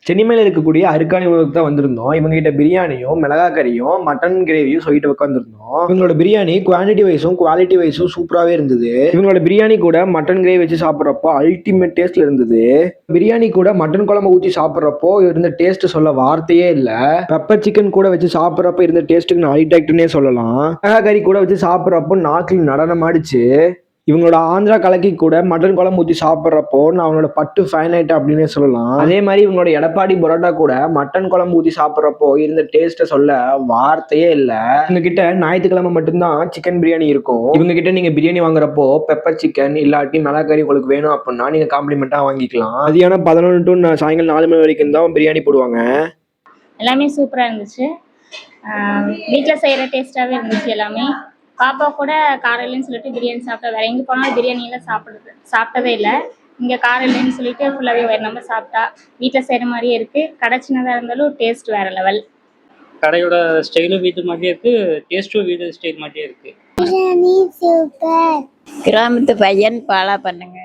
சென்னிமலையில் இருக்கக்கூடிய அருக்காணி உணவுக்கு தான் வந்திருந்தோம். இவங்க கிட்ட பிரியாணியும் மிளகா கறியும் மட்டன் கிரேவியும் சொல்லிட்டு உட்காந்துருந்தோம். இவங்களோட பிரியாணி குவான்டிட்டி வைஸும் குவாலிட்டி வைஸும் சூப்பராகவே இருந்தது. இவங்களோட பிரியாணி கூட மட்டன் கிரேவி வச்சு சாப்பிட்றப்போ அல்டிமேட் டேஸ்ட்ல இருந்தது. பிரியாணி கூட மட்டன் குழம்பு ஊற்றி சாப்பிட்றப்போ இருந்த டேஸ்ட் சொல்ல வார்த்தையே இல்லை. பெப்பர் சிக்கன் கூட வச்சு சாப்பிட்றப்போ இருந்த டேஸ்ட்டுக்கு நான் அடிக்ட்னே சொல்லலாம். மிளகா கறி கூட வச்சு சாப்பிட்றப்போ நாக்கில் நடனம் ஆடிச்சு. இவங்களோட ஆந்திரா கலக்கி கூட மட்டன் குழம்பு ஊற்றி சாப்பிட்றப்போ நான் அவனோட பட்டு ஃபேன் ஆயிட்டேன் அப்படின்னே சொல்லலாம். அதே மாதிரி இவங்களோட எடப்பாடி பரோட்டா கூட மட்டன் குழம்பு ஊற்றி சாப்பிட்றப்போ இருந்த டேஸ்ட்டை சொல்ல வார்த்தையே இல்லை. இவங்க கிட்ட ஞாயிற்றுக்கிழமை மட்டும்தான் சிக்கன் பிரியாணி இருக்கும். இவங்க கிட்ட நீங்க பிரியாணி வாங்குறப்போ பெப்பர் சிக்கன் இல்லாட்டி மிளகாய் உங்களுக்கு வேணும் அப்படின்னா நீங்க காம்ப்ளிமெண்டா வாங்கிக்கலாம். மதியானம் 11 to சாயங்காலம் 4 மணி வரைக்கும் தான் பிரியாணி போடுவாங்க. எல்லாமே சூப்பரா இருந்துச்சு. வீட்டில் செய்கிற டேஸ்ட்டாகவே இருந்துச்சு எல்லாமே. பாப்பா கூட காரம் இல்லைன்னு சொல்லிட்டு பிரியாணி சாப்பிட்டா, வேற எங்கே போனாலும் பிரியாணியெல்லாம் சாப்பிட்டதே இல்லை. இங்கே காரம் இல்லைன்னு சொல்லிட்டு ஃபுல்லாகவே வேறு நம்ம சாப்பிட்டா வீட்டில் செய்கிற மாதிரியே இருக்குது. கடை சின்னதாக இருந்தாலும் டேஸ்ட் வேறு லெவல். கடையோட ஸ்டைலும் வீட்டு மாதிரியே இருக்கு, டேஸ்ட்டும் வீட்டு ஸ்டைல் மாதிரியே இருக்கு. கிராமத்து பையன் ஃபாலோ பண்ணுங்க.